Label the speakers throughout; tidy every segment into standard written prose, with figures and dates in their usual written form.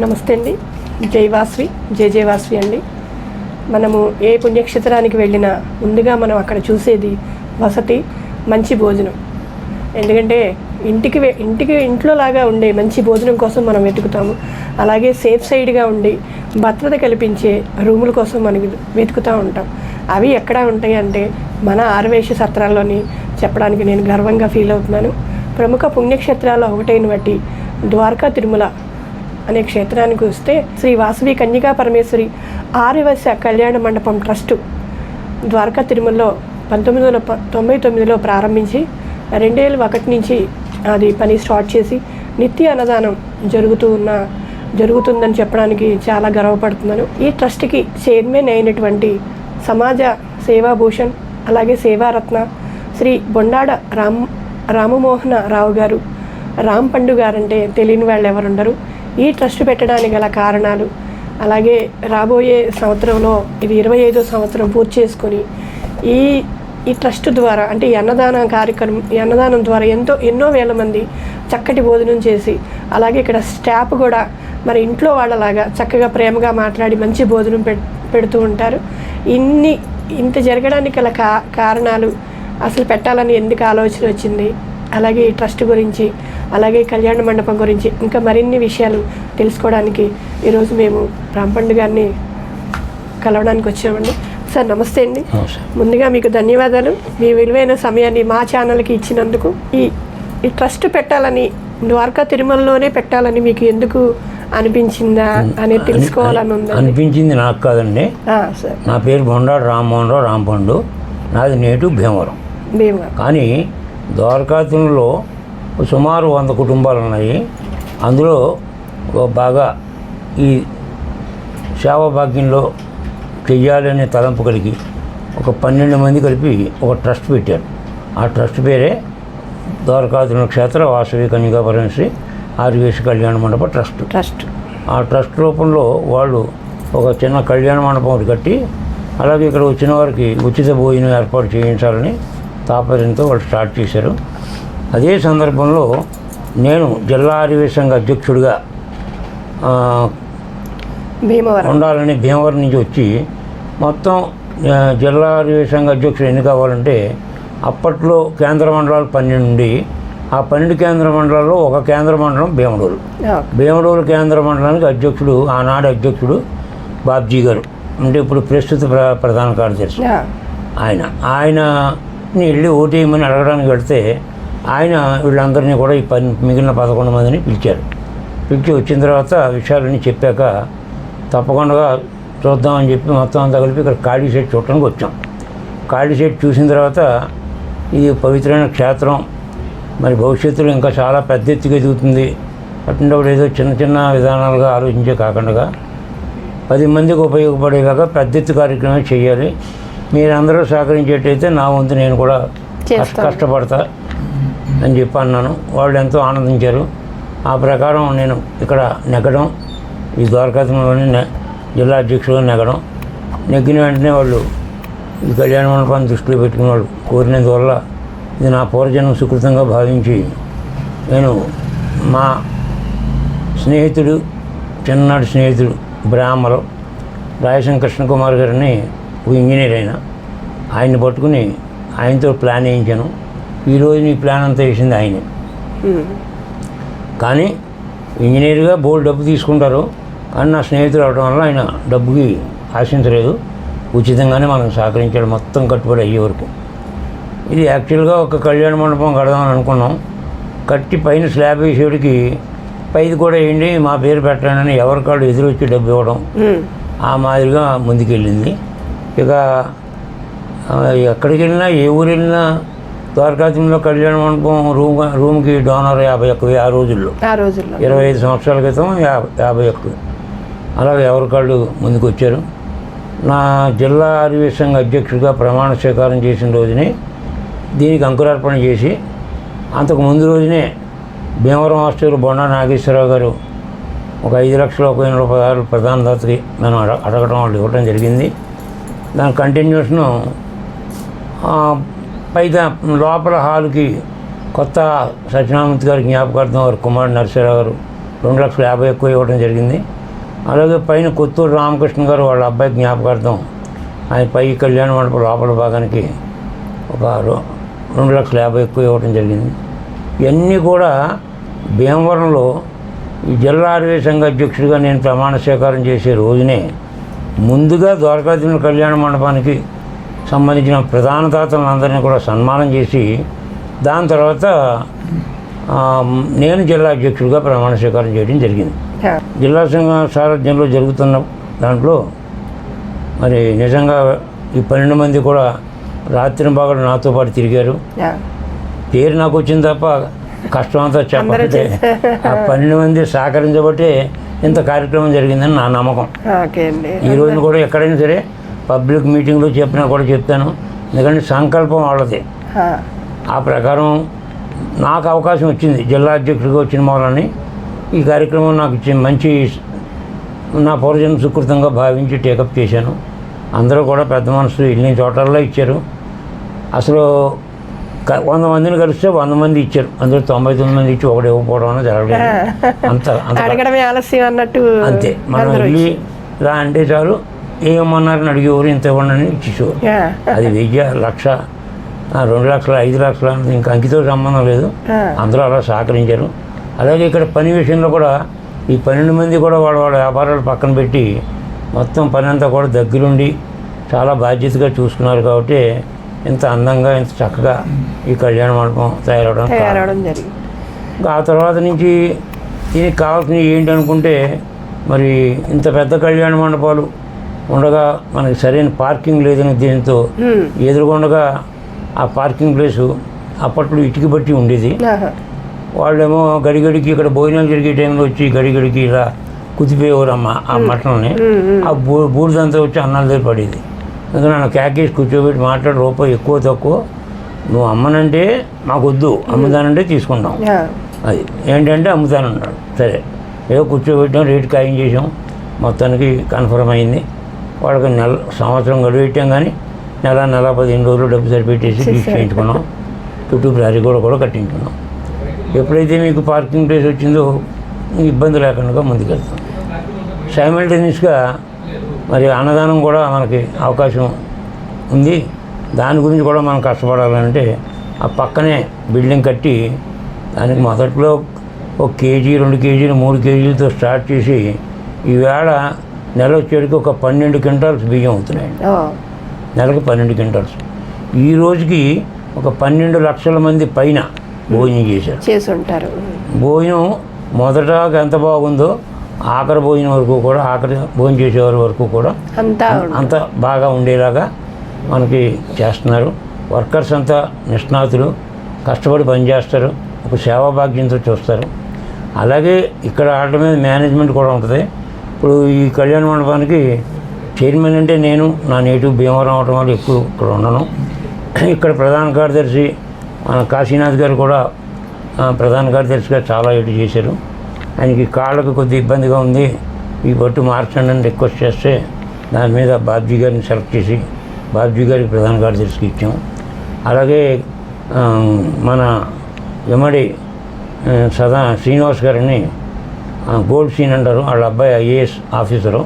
Speaker 1: నమస్తే అండి. జై వాస్వి, జై వాస్వి అండి. మనము ఏ పుణ్యక్షేత్రానికి వెళ్ళినా ముందుగా మనం అక్కడ చూసేది వసతి, మంచి భోజనం. ఎందుకంటే ఇంట్లో లాగా ఉండే మంచి భోజనం కోసం మనం వెతుకుతాము. అలాగే సేఫ్ సైడ్గా ఉండి భద్రత కల్పించే రూముల కోసం మనం వెతుకుతూ ఉంటాం. అవి ఎక్కడ ఉంటాయి అంటే మన ఆర్వేశ సత్రాల్లోని చెప్పడానికి నేను గర్వంగా ఫీల్ అవుతున్నాను. ప్రముఖ పుణ్యక్షేత్రాల్లో ఒకటైన బట్టి ద్వారకా తిరుమల అనే క్షేత్రానికి వస్తే శ్రీ వాసవి కన్యకా పరమేశ్వరి ఆర్యవైశ్య కళ్యాణ మండపం ట్రస్టు ద్వారకా తిరుమలలో 1999లో ప్రారంభించి 2001 నుంచి అది పని స్టార్ట్ చేసి నిత్య అన్నదానం జరుగుతుందని చెప్పడానికి చాలా గర్వపడుతున్నాను. ఈ ట్రస్ట్కి చైర్మన్ అయినటువంటి సమాజ సేవాభూషణ్ అలాగే సేవారత్న శ్రీ బొండాడ రామమోహన రావు గారు, రామ్ పండు గారంటే తెలియని వాళ్ళు ఎవరుండరు. ఈ ట్రస్ట్ పెట్టడానికి గల కారణాలు, అలాగే రాబోయే సంవత్సరంలో ఇది 25వ సంవత్సరం పూర్తి చేసుకొని ఈ ట్రస్ట్ ద్వారా అంటే ఈ అన్నదానం ద్వారా ఎన్నో వేల మంది చక్కటి భోజనం చేసి, అలాగే ఇక్కడ స్టాఫ్ కూడా మరి ఇంట్లో వాళ్ళలాగా చక్కగా ప్రేమగా మాట్లాడి మంచి భోజనం పెడుతూ ఉంటారు. ఇంత జరగడానికి గల కారణాలు, అసలు పెట్టాలని ఎందుకు ఆలోచన వచ్చింది, అలాగే ఈ ట్రస్ట్ గురించి, అలాగే కళ్యాణ మండపం గురించి ఇంకా మరిన్ని విషయాలు తెలుసుకోవడానికి ఈరోజు మేము రాంపండు గారిని కలవడానికి వచ్చామండి. సార్ నమస్తే అండి. ముందుగా మీకు ధన్యవాదాలు. మీ విలువైన సమయాన్ని మా ఛానల్కి ఇచ్చినందుకు. ఈ ట్రస్ట్ పెట్టాలని, ద్వారకా తిరుమలలోనే పెట్టాలని మీకు ఎందుకు అనిపించిందా అనేది తెలుసుకోవాలని ఉంది.
Speaker 2: అనిపించింది నాకు కాదండి.
Speaker 1: సార్,
Speaker 2: నా పేరు బొండాడు రామ్మోహనరావు రాంపండు. నాది నేటివ్ భీమవరం. కానీ ద్వారకా తిరుమలలో సుమారు 100 కుటుంబాలు ఉన్నాయి. అందులో బాగా ఈ సేవా భాగ్యంలో చెయ్యాలనే తలంపు కలిగి ఒక 12 మంది కలిపి ఒక ట్రస్ట్ పెట్టారు. ఆ ట్రస్ట్ పేరే ద్వారకా తిరుమల క్షేత్ర వాసవి కన్యకా పరమేశ్వరి ఆర్యవైశ్య కళ్యాణ మండప ట్రస్ట్. ఆ ట్రస్ట్ రూపంలో వాళ్ళు ఒక చిన్న కళ్యాణ మండపం ఒకటి కట్టి, అలాగే ఇక్కడ వచ్చిన వారికి ఉచిత భోజనం ఏర్పాటు చేయించాలని తాపర్యంతో వాళ్ళు స్టార్ట్ చేశారు. అదే సందర్భంలో నేను జిల్లా ఆర్యవైశ్య సంఘ అధ్యక్షుడిగా ఉండాలని భీమవరం నుంచి వచ్చి మొత్తం జిల్లా ఆర్యవైశ్య సంఘ అధ్యక్షుడు ఎన్ని కావాలంటే అప్పట్లో కేంద్ర మండలాలు 12 ఉండి, ఆ 12 కేంద్ర మండలాల్లో ఒక కేంద్ర మండలం భీమడోలు కేంద్ర మండలానికి అధ్యక్షుడు, ఆనాడు అధ్యక్షుడు బాబ్జీ గారు, అంటే ఇప్పుడు ప్రస్తుత ప్రధాన కార్యదర్శి ఆయనని వెళ్ళి ఓటేయమని అడగడానికి వెళ్తే ఆయన వీళ్ళందరినీ కూడా మిగిలిన 11 మందిని పిలిచి వచ్చిన తర్వాత విషయాలన్నీ చెప్పాక తప్పకుండా చూద్దామని చెప్పి మొత్తం అంతా కలిపి ఇక్కడ ఖాళీ సెట్ చూడటానికి వచ్చాం. ఖాళీ సెట్ చూసిన తర్వాత ఇది పవిత్రమైన క్షేత్రం, మరి భవిష్యత్తులో ఇంకా చాలా పెద్ద ఎత్తుగా ఎదుగుతుంది. అటువంటిప్పుడు ఏదో చిన్న విధానాలుగా ఆలోచించే కాకుండా 10 మందికి ఉపయోగపడేలాగా పెద్ద ఎత్తు కార్యక్రమం చేయాలి. మీరందరూ సహకరించేటైతే నా వంతు నేను కూడా కష్టపడతా అని చెప్పి అన్నాను. వాళ్ళు ఎంతో ఆనందించారు. ఆ ప్రకారం నేను ఇక్కడ నెగ్గడం, ఈ ద్వారకా తిరుమలలోని జిల్లా అధ్యక్షుడుగా నెగ్గిన వెంటనే వాళ్ళు ఈ కళ్యాణ మండపాన్ని దృష్టిలో పెట్టుకుని వాళ్ళు కోరినందువల్ల ఇది నా పూర్వజన్మ సుకృతంగా భావించి నేను మా చిన్ననాటి స్నేహితుడు బ్రాహ్మలో రాయసం కృష్ణకుమార్ గారిని ఒక ఇంజనీర్ ఆయన్ని పట్టుకుని ఆయనతో ప్లాన్ వేయించాను. ఈరోజు నీ ప్లాన్ అంతా వేసింది ఆయనే. కానీ ఇంజనీర్గా బోల్డ్ డబ్బు తీసుకుంటారు, కానీ నా స్నేహితుడు అవడం వల్ల ఆయన డబ్బుకి ఆశించలేదు, ఉచితంగానే మనకు సహకరించాడు మొత్తం కట్టుబడి అయ్యే వరకు. ఇది యాక్చువల్గా ఒక కళ్యాణ మండపం కడదామని అనుకున్నాం. కట్టి పైన స్లాబ్ వేసేవాడికి పైది కూడా వేయండి, మా పేరు పెట్టండి ఎవరికాళ్ళు ఎదురొచ్చి డబ్బు ఇవ్వడం, ఆ మాదిరిగా ముందుకెళ్ళింది. ఇక ఎక్కడికి వెళ్ళినా, ఏ ఊరు వెళ్ళినా ద్వారకా తిరుమల కళ్యాణ మండపం రూమ్కి డోనర్ 51 ఆ రోజుల్లో 25 సంవత్సరాల క్రితం 51. అలాగే ఎవరికాళ్ళు ముందుకు వచ్చారు. నా జిల్లా ఆర్యవైశ్య సంఘ అధ్యక్షుడిగా ప్రమాణ స్వీకారం చేసిన రోజునే దీనికి అంకురార్పణ చేసి, అంతకు ముందు రోజునే భీమవరం మాస్టర్ బొండా నాగేశ్వరరావు గారు ఒక 5 లక్షల 1,000 రూపాయలు ప్రధాన దాతకి మనం అడగడం వాళ్ళు ఇవ్వడం జరిగింది. దాని కంటిన్యూషను పైగా లోపల హాల్కి కొత్త సత్యనారాయణ గారి జ్ఞాపకార్థం వారి కుమారుడు నరసింహరావు గారు 2,50,000 ఎక్కువ ఇవ్వడం జరిగింది. అలాగే పైన కొత్తూరు రామకృష్ణ గారు వాళ్ళ అబ్బాయి జ్ఞాపకార్థం ఆయన పై కళ్యాణ మండపం లోపల భాగానికి ఒక 2,50,000 ఎక్కువ ఇవ్వడం జరిగింది. ఇవన్నీ కూడా భీమవరంలో ఈ జిల్లా ఆర్వే సంఘ అధ్యక్షుడిగా నేను ప్రమాణ స్వీకారం చేసే రోజునే ముందుగా ద్వారకాధీశుని కళ్యాణ మండపానికి సంబంధించిన ప్రధాన దాతలందరినీ కూడా సన్మానం చేసి దాని తర్వాత నేను జిల్లా అధ్యక్షుడిగా ప్రమాణ స్వీకారం చేయడం జరిగింది. జిల్లా సంఘ సారథ్యంలో జరుగుతున్న దాంట్లో మరి నిజంగా ఈ 12 మంది కూడా రాత్రి బాగా నాతో పాటు తిరిగారు. పేరు నాకు వచ్చింది తప్ప కష్టం అంతా చెప్పాలంటే ఆ 12 మంది సహకరించబట్టే ఇంత కార్యక్రమం జరిగిందని నా నమ్మకం. ఈ రోజున కూడా ఎక్కడైనా సరే పబ్లిక్ మీటింగ్లో చెప్పినా కూడా చెప్తాను, ఎందుకంటే సంకల్పం వాళ్ళది. ఆ ప్రకారం నాకు అవకాశం వచ్చింది జిల్లా అధ్యక్షుడిగా వచ్చిన మూలని ఈ కార్యక్రమం నాకు ఇచ్చి మంచి నా పూర్వజన్మ సుకృతంగా భావించి టేకప్ చేశాను. అందరూ కూడా పెద్ద మనసు వెళ్ళిన చోటల్లో ఇచ్చారు. అసలు 100 మందిని కలిస్తే 100 మంది ఇచ్చారు, అందులో 99 మంది ఇచ్చి ఒకటి ఇవ్వకపోవడం అనేది జరగలేదు.
Speaker 1: అడగడమే ఆలస్యం అన్నట్టు
Speaker 2: అంతే. మనం వెళ్ళి రా అంటే చాలు ఏమన్నారని అడిగేవారు, ఇంత ఇవ్వండి ఇచ్చేసేవారు. అది 1000, 1,00,000, 2 లక్షలు, 5 లక్షలు అంటే ఇంకా అంకితో సంబంధం లేదు, అందరూ అలా సహకరించారు. అలాగే ఇక్కడ పని విషయంలో కూడా ఈ 12 మంది కూడా వాళ్ళ వ్యాపారాలు పక్కన పెట్టి మొత్తం పని అంతా కూడా దగ్గరుండి చాలా బాధ్యతగా చూసుకున్నారు. కాబట్టి ఇంత అందంగా ఇంత చక్కగా ఈ కళ్యాణ మండపం తయారవడం జరిగింది. ఆ తర్వాత నుంచి దీనికి కావాల్సినవి ఏంటి అనుకుంటే మరి ఇంత పెద్ద కళ్యాణ మండపాలు ఉండగా మనకి సరైన పార్కింగ్ లేదని దీంతో ఎదురుగుండగా ఆ పార్కింగ్ ప్లేసు అప్పట్లో ఇటుక బట్టి ఉండేది. వాళ్ళేమో గడిగడికి ఇక్కడ భోజనాలు జరిగే టైంలో వచ్చి గడిగడికి ఇలా కుదిపోయేవారు ఆ మటన్ని. ఆ బూడిదంతా వచ్చి అన్నాల దగ్గర పడేది. అందుకని నన్ను క్యాకేసి కూర్చోబెట్టి మాట్లాడి రూపాయి ఎక్కువ తక్కువ నువ్వు అమ్మనంటే మాకు వద్దు, అమ్ముతానంటే తీసుకుంటాం. అది ఏంటంటే అమ్ముతానన్నాడు. సరే ఏదో కూర్చోబెట్టాం, రేటు ఖాయం చేసాం, మొత్తానికి కన్ఫర్మ్ అయింది. వాళ్ళకి సంవత్సరం గడువు పెట్టాం, కానీ నెల 15 రోజులు డబ్బు సరిపెట్టేసి చేయించుకున్నాం. చుట్టూ ప్రహరీ కూడా కట్టించుకున్నాం. ఎప్పుడైతే మీకు పార్కింగ్ ప్లేస్ వచ్చిందో ఇబ్బంది లేకుండా ముందుకెళ్తాం. సైమల్టేనియస్గా మరి అన్నదానం కూడా మనకి అవకాశం ఉంది. దాని గురించి కూడా మనం కష్టపడాలంటే ఆ పక్కనే బిల్డింగ్ కట్టి దానికి మొదట్లో 1 కేజీ, 2 కేజీలు, 3 కేజీలతో స్టార్ట్ చేసి ఈవేళ నెల వచ్చేటికి ఒక 12 క్వింటాల్స్ బియ్యం అవుతున్నాయండి. నెలకు 12 క్వింటాల్స్. ఈ రోజుకి ఒక 12 లక్షల మంది పైన భోజనం చేశారు. భోజనం మొదట ఎంత బాగుందో ఆఖరి భోజనం వరకు కూడా, ఆఖరి భోజనం చేసేవారి వరకు కూడా అంత బాగా ఉండేలాగా మనకి చేస్తున్నారు. వర్కర్స్ అంతా నిష్ణాతులు, కష్టపడి పనిచేస్తారు, ఒక సేవాభాగ్యంతో చూస్తారు. అలాగే ఇక్కడ ఆటల మీద మేనేజ్మెంట్ కూడా ఉంటుంది. ఇప్పుడు ఈ కళ్యాణ మండపానికి చైర్మన్ అంటే నేను, నా నేటివ్ భీమవరం అవడం వల్ల ఎక్కువ ఇక్కడ ఉన్నాను. ఇక్కడ ప్రధాన కార్యదర్శి మన కాశీనాథ్ గారు కూడా ప్రధాన కార్యదర్శిగా చాలా ఏటు చేశారు. ఆయనకి కాళ్ళకు కొద్దిగా ఇబ్బందిగా ఉంది, ఈ బట్టు మార్చండి అని రిక్వెస్ట్ చేస్తే దాని మీద బాబ్జీ గారిని సెలెక్ట్ చేసి బాబ్జీ గారికి ప్రధాన కార్యదర్శికి ఇచ్చాం. అలాగే మన ఎమ్మడి శ్రీనివాస్ గారిని గోల్డ్ సీన్ అంటారు, వాళ్ళ అబ్బాయి ఐఏఎస్ ఆఫీసరు,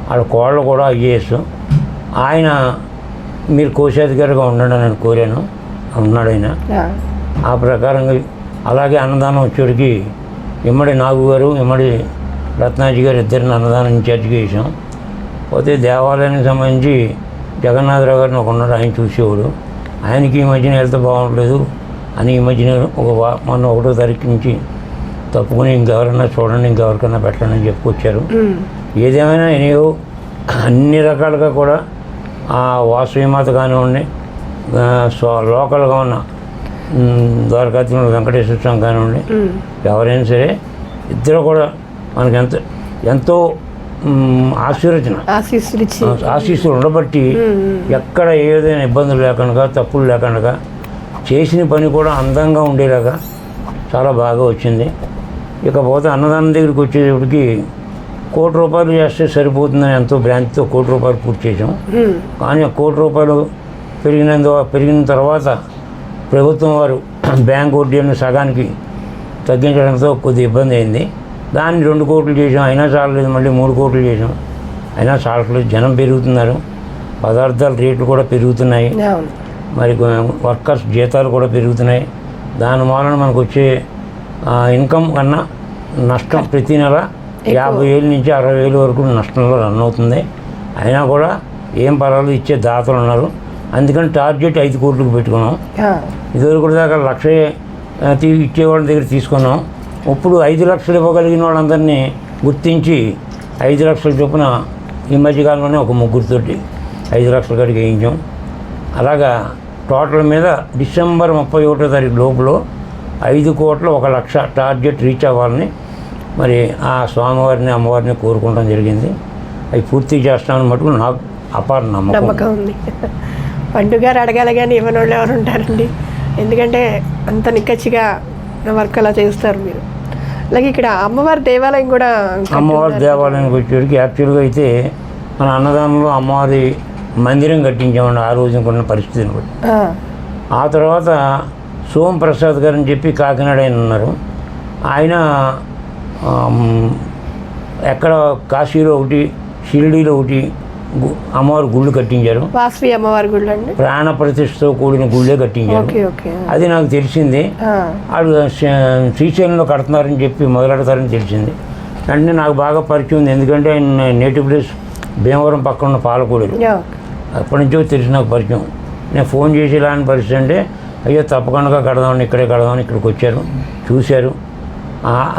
Speaker 2: వాళ్ళ కోళ్ళు కూడా ఐఏఎస్. ఆయన మీరు కోశాధికారిగా ఉండండి అని కోరాను, ఉన్నాడు ఆయన. ఆ ప్రకారంగా అలాగే అన్నదానం వచ్చేటికి ఇమ్మడి నాగు గారు, ఇమ్మడి రత్నాజీ గారు ఇద్దరిని అన్నదానం ఇన్ఛార్జిగా వేసాం. పోతే దేవాలయానికి సంబంధించి జగన్నాథరావు గారిని ఒక ఉన్నాడు, ఆయన చూసేవాడు. ఆయనకి ఈ మధ్యన హెల్త్ బాగుండలేదు అని ఈ మధ్యన మొన్న 1వ తారీఖు నుంచి తప్పుకుని ఇంకెవరన్నా చూడండి, ఇంకెవరికన్నా పెట్టండి అని చెప్పుకొచ్చారు. ఏదేమైనా ఎనియో అన్ని రకాలుగా కూడా ఆ వాసవిమాత కానివ్వండి, లోకల్గా ఉన్న ద్వారకాధీశుని వెంకటేశ్వర స్వామి కానివ్వండి, ఎవరైనా సరే ఇద్దరు కూడా మనకి ఎంతో ఆశీస్సులు ఉండబట్టి ఎక్కడ ఏదైనా ఇబ్బందులు లేకుండా, తప్పులు లేకుండా చేసిన పని కూడా అందంగా ఉండేలాగా చాలా బాగా వచ్చింది. ఇకపోతే అన్నదానం దగ్గరికి వచ్చేటప్పటికి ₹1,00,00,000 చేస్తే సరిపోతుందని ఎంతో బ్రాంచ్తో ₹1,00,00,000 పూర్తి చేసాం. కానీ ఆ ₹1,00,00,000 పెరిగిన తర్వాత ప్రభుత్వం వారు బ్యాంక్ వడ్డీని సగానికి తగ్గించడంతో కొద్దిగా ఇబ్బంది అయింది. దాన్ని 2 కోట్లు చేసాం, అయినా చాలలేదు. మళ్ళీ 3 కోట్లు చేసాం, అయినా చాలట్లేదు. జనం పెరుగుతున్నారు, పదార్థాల రేట్లు కూడా పెరుగుతున్నాయి,
Speaker 1: అవును.
Speaker 2: మరి వర్కర్స్ జీతాలు కూడా పెరుగుతున్నాయి. దాని మూలన మనకు వచ్చే ఇన్కమ్ కన్నా నష్టం ప్రతి నెల 50,000 నుంచి 60,000 వరకు నష్టంలో రన్ అవుతుంది. అయినా కూడా ఏం పర్వాలేదు, ఇచ్చే దాతలు ఉన్నారు. అందుకని టార్గెట్ 5 కోట్లకు పెట్టుకున్నాం. ఇదివరకు దాకా 1,00,000 ఇచ్చేవాళ్ళ దగ్గర తీసుకున్నాం. ఇప్పుడు 5 లక్షలు ఇవ్వగలిగిన వాళ్ళందరినీ గుర్తించి 5 లక్షల చొప్పున ఈ మధ్యకాలంలోనే ఒక ముగ్గురితోటి 5 లక్షల కాడికి వేయించాం. అలాగా టోటల్ మీద డిసెంబర్ 31వ తారీఖు లోపల 5 కోట్ల 1 లక్ష టార్గెట్ రీచ్ అవ్వాలని మరి ఆ స్వామివారిని అమ్మవారిని కోరుకోవడం జరిగింది. అవి పూర్తి చేస్తామని మటుకు నాకు అపార
Speaker 1: నమ్మకం ఉంది. పండుగారు అడగాలి కానీ ఇవ్వని వాళ్ళు ఎవరు ఉంటారండి? ఎందుకంటే అంత నిక్కచ్చిగా వర్క్ అలా చేస్తారు మీరు. అలాగే ఇక్కడ అమ్మవారి దేవాలయం కూడా,
Speaker 2: అమ్మవారి దేవాలయానికి వచ్చేటికి యాక్చువల్గా అయితే మన అన్నదానంలో అమ్మవారి మందిరం కట్టించామండి ఆ రోజున కొన్న పరిస్థితిని బట్టి. ఆ తర్వాత సోమప్రసాద్ గారు అని చెప్పి కాకినాడ ఆయన ఉన్నారు. ఆయన ఎక్కడ కాశీలో ఒకటి, షిరిడీలో ఒకటి అమ్మవారి గుళ్ళు కట్టించారు.
Speaker 1: వాసవి అమ్మవారి గుళ్ళు అండి,
Speaker 2: ప్రాణ ప్రతిష్టతో కూడిన గుళ్ళే కట్టించారు. అది నాకు తెలిసింది. వాళ్ళు శ్రీశైలంలో కడుతున్నారని చెప్పి మొదలెడతారని తెలిసింది. వెంటనే నాకు బాగా పరిచయం ఉంది, ఎందుకంటే ఆయన నేటివ్ ప్లేస్ భీమవరం పక్కన ఉన్న పాలకూడలు. అప్పటి నుంచో తెలిసి నాకు పరిచయం. నేను ఫోన్ చేసి ఇలాంటి పరిస్థితి అంటే, అయ్యో తప్పకుండా కడదామని, ఇక్కడే కడదామని ఇక్కడికి వచ్చారు, చూశారు.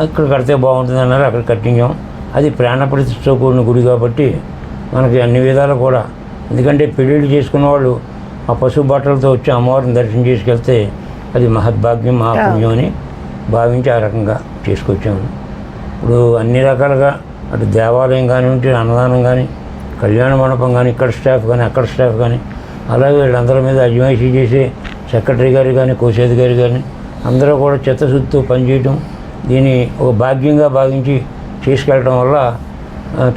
Speaker 2: ఇక్కడ కడితే బాగుంటుంది అన్నారు, అక్కడ కట్టించాం. అది ప్రాణ ప్రతిష్టతో కూడిన గుడి కాబట్టి మనకి అన్ని విధాలు కూడా, ఎందుకంటే పెళ్ళిళ్ళు చేసుకున్న వాళ్ళు ఆ పసుపు బట్టలతో వచ్చి అమ్మవారిని దర్శనం చేసుకెళ్తే అది మహద్భాగ్యం, మహాపుణ్యం అని భావించి ఆ రకంగా చేసుకొచ్చాము. ఇప్పుడు అన్ని రకాలుగా అటు దేవాలయం కానివ్వండి, అన్నదానం కానీ, కళ్యాణ మండపం కానీ, ఇక్కడ స్టాఫ్ కానీ, అక్కడ స్టాఫ్ కానీ, అలాగే వీళ్ళందరి మీద అజమాయిషీ చేసే సెక్రటరీ గారు కానీ, కోశాధికారి కానీ అందరూ కూడా చిత్తశుద్ధితో పనిచేయటం, దీన్ని ఒక భాగ్యంగా భావించి తీసుకెళ్ళడం వల్ల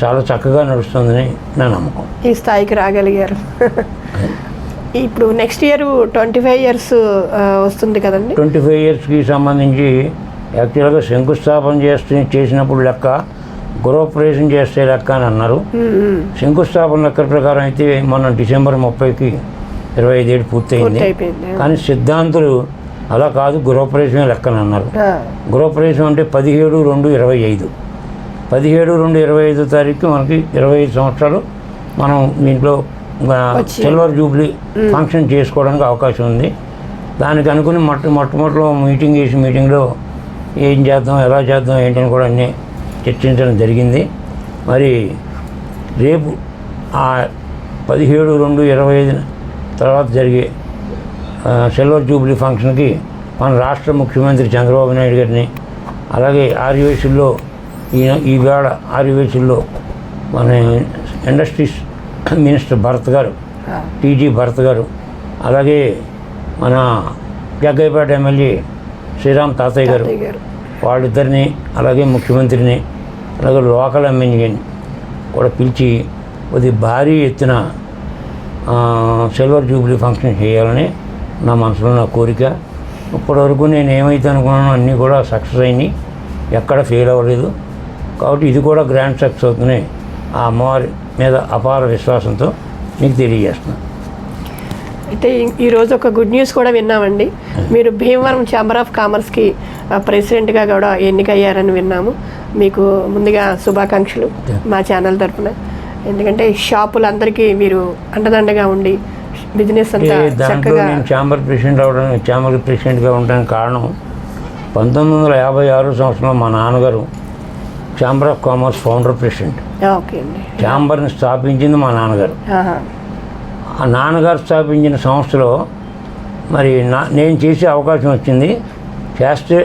Speaker 2: చాలా చక్కగా నడుస్తుందని నా నమ్మకం.
Speaker 1: ఈ స్థాయికి రాగలిగారు. ఇప్పుడు నెక్స్ట్ ఇయర్ 25 years వస్తుంది కదండి.
Speaker 2: 25 yearsకి సంబంధించి యాక్చువల్గా శంకుస్థాపన చేసినప్పుడు లెక్క, గృహప్రవేశం చేస్తే లెక్క అని అన్నారు. శంకుస్థాపన లెక్క ప్రకారం అయితే మొన్న డిసెంబర్ 30కి 25 ఏళ్ళు పూర్తయింది. కానీ సిద్ధాంతులు అలా కాదు, గృహప్రవేశమే లెక్కని అన్నారు. గృహప్రవేశం అంటే 17/2/25, 17/2/25 తారీఖు మనకి 25 సంవత్సరాలు మనం దీంట్లో సిల్వర్ జూబ్లీ ఫంక్షన్ చేసుకోవడానికి అవకాశం ఉంది. దానికి అనుకుని మొట్టమొదటిలో మీటింగ్లో ఏం చేద్దాం, ఎలా చేద్దాం ఏంటని కూడా అన్నీ చర్చించడం జరిగింది. మరి రేపు ఆ 17/2/25 తర్వాత జరిగే సిల్వర్ జూబ్లీ ఫంక్షన్కి మన రాష్ట్ర ముఖ్యమంత్రి చంద్రబాబు నాయుడు గారిని, అలాగే ఆర్యవైశ్యుల్లో ఈవేళ ఆర్యవైశ్యుల్లో మన ఇండస్ట్రీస్ మినిస్టర్ భరత్ గారు, టీజీ భరత్ గారు, అలాగే మన జగ్గయ్యపేట ఎమ్మెల్యే శ్రీరామ్ తాతయ్య గారు, వాళ్ళిద్దరిని, అలాగే ముఖ్యమంత్రిని, అలాగే లోకల్ ఎమ్మెల్యేని కూడా పిలిచి కొద్ది భారీ ఎత్తున సిల్వర్ జూబ్లీ ఫంక్షన్ చేయాలని నా మనసులో నా కోరిక. ఇప్పటివరకు నేను ఏమైతే అనుకున్నానో అన్నీ కూడా సక్సెస్ అయినాయి, ఎక్కడ ఫెయిల్ అవ్వలేదు. కాబట్టి ఇది కూడా గ్రాండ్ సక్సెస్ అవుతున్నాయి. ఆ అమ్మవారి మీద అపార విశ్వాసంతో మీకు తెలియజేస్తున్నాను.
Speaker 1: అయితే ఈరోజు ఒక గుడ్ న్యూస్ కూడా విన్నామండి. మీరు భీమవరం ఛాంబర్ ఆఫ్ కామర్స్కి ప్రెసిడెంట్గా కూడా ఎన్నికయ్యారని విన్నాము. మీకు ముందుగా శుభాకాంక్షలు మా ఛానల్ తరఫున. ఎందుకంటే షాపులందరికీ మీరు అండదండగా ఉండి బిజినెస్ అంతా చక్కగా.
Speaker 2: నేను ఛాంబర్ ప్రెసిడెంట్గా ఉండడానికి కారణం 1956 సంవత్సరంలో మా నాన్నగారు chamber of commerce founder president.
Speaker 1: Okay అండి.
Speaker 2: ఛాంబర్ని స్థాపించింది మా నాన్నగారు. ఆ నాన్నగారు స్థాపించిన సంస్థలో మరి నేను చేసే అవకాశం వచ్చింది. చేస్తే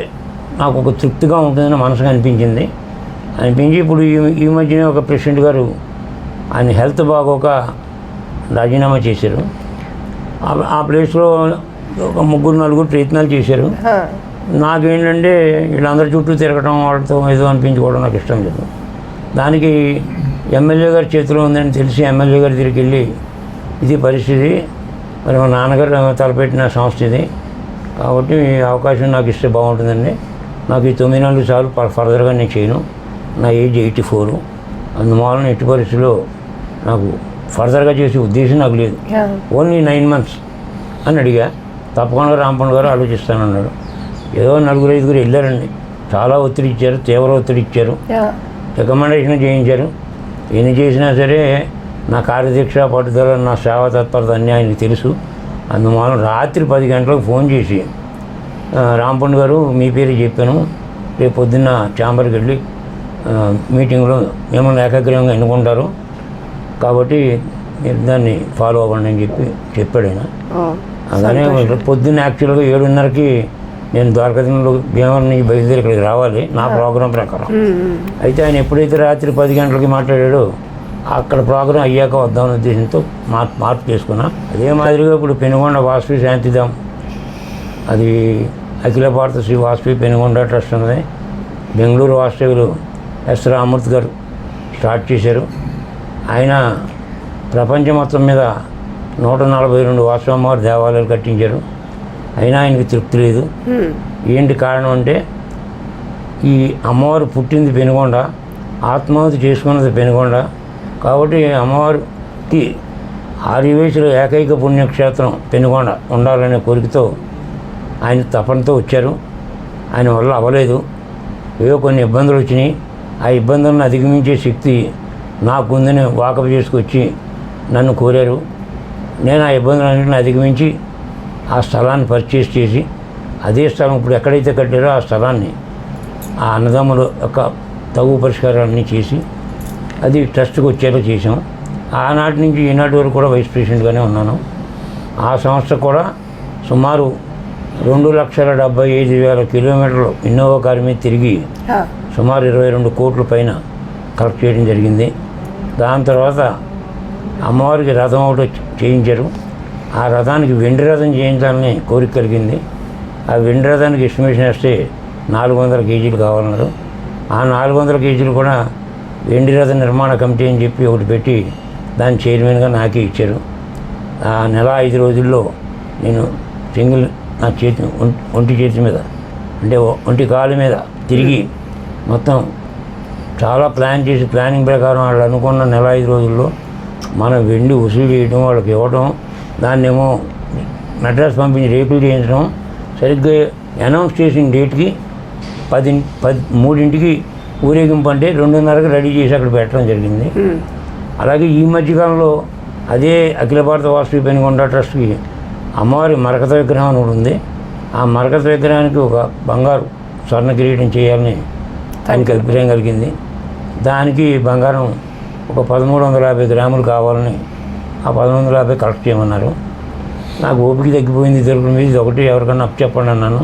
Speaker 2: నాకు ఒక తృప్తిగా ఉంటుందని మనసుకు అనిపించి ఇప్పుడు ఈ మధ్యనే ఒక ప్రెసిడెంట్ గారు ఆయన హెల్త్ బాగోక రాజీనామా చేశారు. ఆ ప్లేస్లో ఒక 3-4 ప్రయత్నాలు చేశారు. నాకేంటంటే వీళ్ళందరి చుట్టూ తిరగడం, వాళ్ళతో ఏదో అనిపించుకోవడం నాకు ఇష్టం లేదు. దానికి ఎమ్మెల్యే గారి చేతిలో ఉందని తెలిసి ఎమ్మెల్యే గారి దగ్గరికి వెళ్ళి, ఇది పరిస్థితి, మరి మా నాన్నగారు తలపెట్టిన సంస్థ ఇది, కాబట్టి ఈ అవకాశం నాకు ఇస్తే బాగుంటుందండి, నాకు ఈ 9 నెలలు చాలు, ఫర్దర్గా నేను చేయను నా ఏజ్ 84. అందువలన ఎట్టి పరిస్థితిలో నాకు ఫర్దర్గా చేసే ఉద్దేశం నాకు లేదు. ఓన్లీ 9 months అని అడిగా. తప్పకుండా రాంపండు గారు ఆలోచిస్తానన్నాడు. ఏదో 4-5 వెళ్ళారండి. చాలా ఒత్తిడి ఇచ్చారు, తీవ్ర ఒత్తిడి ఇచ్చారు, రికమెండేషన్ చేయించారు. ఎన్ని చేసినా సరే నా కార్యదీక్ష, పట్టుదల, నా సేవా తత్పరత అన్నీ ఆయనకి తెలుసు. అందువలన రాత్రి 10 గంటలకు ఫోన్ చేసి, రాంపండు గారు మీ పేరు చెప్పాను, రేపు పొద్దున్న ఛాంబర్కి వెళ్ళి మీటింగ్లో మిమ్మల్ని ఏకాగ్రంగా ఎన్నుకుంటారు కాబట్టి మీరు దాన్ని ఫాలో అవ్వండి అని చెప్పాడు ఆయన. అలానే పొద్దున్న యాక్చువల్గా 7:30కి నేను ద్వారకాలో భీమవరం నుంచి బయలుదేరి ఇక్కడికి రావాలి నా ప్రోగ్రాం ప్రకారం. అయితే ఆయన ఎప్పుడైతే రాత్రి 10 గంటలకి మాట్లాడాడో అక్కడ ప్రోగ్రాం అయ్యాక వద్దామనే ఉద్దేశంతో మార్పు చేసుకున్నా. అదే మాదిరిగా ఇప్పుడు పెనుగొండ వాసవి శాంతిధాం, అది అఖిల భారత శ్రీ వాసవి పెనుగొండ ట్రస్ట్ ఉన్నది. బెంగళూరు వాస్తవ్యులు ఎస్ రామూర్తి గారు స్టార్ట్ చేశారు. ఆయన ప్రపంచం మొత్తం మీద 142 వాసవి అమ్మవారి దేవాలయాలు కట్టించారు. అయినా ఆయనకి తృప్తి లేదు. ఏంటి కారణం అంటే, ఈ అమ్మవారు పుట్టింది పెనుగొండ, ఆత్మాహుతి చేసుకున్నది పెనుగొండ. కాబట్టి అమ్మవారికి ఆర్యవేశుల ఏకైక పుణ్యక్షేత్రం పెనుగొండ ఉండాలనే కోరికతో ఆయన తపనతో వచ్చారు. ఆయన వల్ల అవ్వలేదు. ఏవో కొన్ని ఇబ్బందులు వచ్చినాయి. ఆ ఇబ్బందులను అధిగమించే శక్తి నాకుందని వాకపు చేసుకొచ్చి నన్ను కోరారు. నేను ఆ ఇబ్బందులన్నింటిని అధిగమించి ఆ స్థలాన్ని పర్చేస్ చేసి, అదే స్థలం ఇప్పుడు ఎక్కడైతే కట్టారో ఆ స్థలాన్ని ఆ అన్నదమ్ముల యొక్క తగు పరిష్కారాలన్నీ చేసి అది ట్రస్ట్కి వచ్చేలా చేసాం. ఆనాటి నుంచి ఈనాటి వరకు కూడా వైస్ ప్రెసిడెంట్గానే ఉన్నాను. ఆ సంస్థ కూడా సుమారు 2,75,000 కిలోమీటర్లు ఇన్నోవా కారు మీద తిరిగి సుమారు 22 కోట్ల పైన కలెక్ట్ చేయడం జరిగింది. దాని తర్వాత అమ్మవారికి రథం ఒకటి చేయించారు. ఆ రథానికి వెండి రథం చేయించాలని కోరిక కలిగింది. ఆ వెండి రథానికి ఎస్టిమేషన్ వేస్తే 400 కేజీలు కావాలన్నారు. ఆ 400 కేజీలు కూడా వెండి రథ నిర్మాణ కమిటీ అని చెప్పి ఒకటి పెట్టి దాని చైర్మన్గా నాకే ఇచ్చారు. ఆ నెల 5 రోజుల్లో నేను సింగిల్ నా ఒంటి చేతి మీద అంటే ఒంటి కాలు మీద తిరిగి మొత్తం చాలా ప్లాన్ చేసి ప్లానింగ్ ప్రకారం వాళ్ళు అనుకున్న నెల 5 రోజుల్లో మనం వెండి వసూలు చేయడం, వాళ్ళకి ఇవ్వడం, దాన్నేమో మెడ్రాస్ పంపించి రేపులు చేయించడం, సరిగ్గా అనౌన్స్ చేసిన డేట్కి 3ంటికి ఊరేగింపు అంటే 2:30కి రెడీ చేసి అక్కడ పెట్టడం జరిగింది. అలాగే ఈ మధ్యకాలంలో అదే అఖిల భారత వాసవి పెనుగొండ ట్రస్ట్కి అమ్మవారి మరకత విగ్రహం అని ఒకటి ఉంది. ఆ మరకత విగ్రహానికి ఒక బంగారు స్వర్ణ కిరీటం చేయాలని ఆయనకి అభిప్రాయం కలిగింది. దానికి బంగారం ఒక 1,350 గ్రాములు కావాలని ఆ 1,350 కలెక్ట్ చేయమన్నారు. నాకు ఓపిక తగ్గిపోయింది. తెలుగు మీద ఇది ఒకటి ఎవరికన్నా అప్పు చెప్పండి అన్నాను.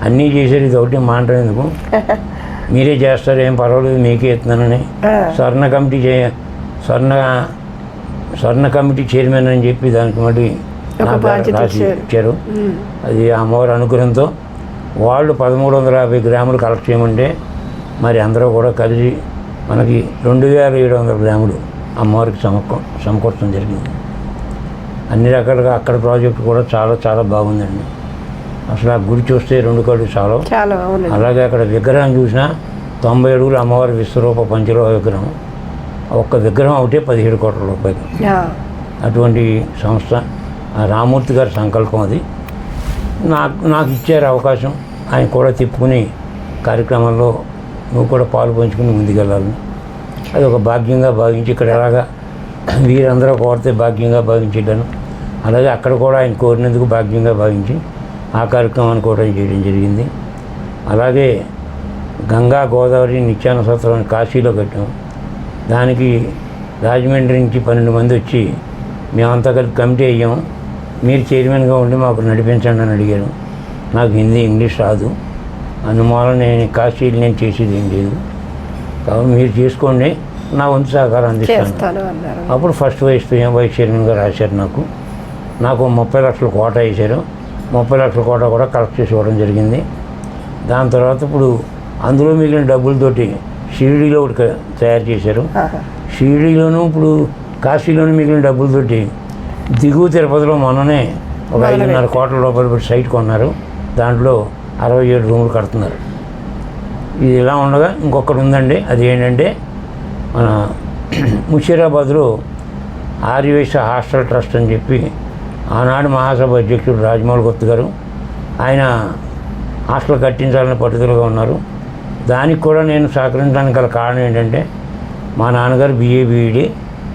Speaker 2: అన్నీ చేశారు, ఇది ఒకటి మాంటారు ఎందుకు, మీరే చేస్తారు, ఏం పర్వాలేదు, మీకే ఇస్తున్నానని స్వర్ణ కమిటీ చైర్మన్ అని చెప్పి దానికి మళ్ళీ రాసి ఇచ్చారు. అది అమ్మవారి అనుగ్రహంతో వాళ్ళు 1,350 గ్రాములు కలెక్ట్ చేయమంటే మరి అందరూ కూడా కలిసి మనకి 2,700 గ్రాములు అమ్మవారికి సమకూర్చడం జరిగింది. అన్ని రకాలుగా అక్కడ ప్రాజెక్టు కూడా చాలా చాలా బాగుందండి. అసలు ఆ గుడి చూస్తే 2 కళ్ళు చాలా. అలాగే అక్కడ విగ్రహం చూసినా 90 అడుగులు అమ్మవారి విశ్వరూప పంచలోహ విగ్రహం. ఒక్క విగ్రహం ఒకటే 17 కోట్ల రూపాయలు. అటువంటి సంస్థ ఆ రామూర్తి గారి సంకల్పం అది. నాకు ఇచ్చారు అవకాశం. ఆయన కూడా తిప్పుకుని కార్యక్రమంలో నువ్వు కూడా పాలు పంచుకుని ముందుకెళ్ళాలని అది ఒక భాగ్యంగా భావించి ఇక్కడ ఎలాగా వీరందరూ కోరితే భాగ్యంగా భావించాను. అలాగే అక్కడ కూడా ఆయన కోరినందుకు భాగ్యంగా భావించి ఆ కార్యక్రమాన్ని కూడా చేయడం జరిగింది. అలాగే గంగా గోదావరి నిత్యాన సత్రాన్ని కాశీలో కట్టాం. దానికి రాజమండ్రి నుంచి 12 మంది వచ్చి మేమంతా కలిపి కమిటీ అయ్యాము, మీరు చైర్మన్గా ఉండి మాకు నడిపించండి అని అడిగారు. నాకు హిందీ ఇంగ్లీష్ రాదు, అందువల్ల నేను కాశీలు నేను చేసేది ఏం లేదు, కాబట్టి మీరు చేసుకోండి, నా వంతు సహకారం అందిస్తాను. అప్పుడు ఫస్ట్ వైస్ చైర్మన్గా రాశారు. నాకు 30 లక్షల కోట వేశారు. 30 లక్షల కోట కూడా కలెక్ట్ చేసి ఇవ్వడం జరిగింది. దాని తర్వాత ఇప్పుడు అందులో మిగిలిన డబ్బులతోటి షిరిడీలో ఒకటి తయారు చేశారు. షిరిడీలోనూ ఇప్పుడు కాశీలోనూ మిగిలిన డబ్బులతోటి దిగువ తిరుపతిలో మొన్ననే ఒక 5,500 కోట్ల రూపాయలు పెట్టి సైట్ కొన్నారు. దాంట్లో 67 రూములు కడుతున్నారు. ఇది ఇలా ఉండగా ఇంకొకటి ఉందండి. అది ఏంటంటే మన ముషీరాబాద్లో ఆర్యవైశ్య హాస్టల్ ట్రస్ట్ అని చెప్పి ఆనాడు మహాసభ అధ్యక్షుడు రాజమౌళి గుప్తా గారు ఆయన హాస్టల్ కట్టించాలని పట్టుదలగా ఉన్నారు. దానికి కూడా నేను సహకరించడానికి గల కారణం ఏంటంటే మా నాన్నగారు BA BEd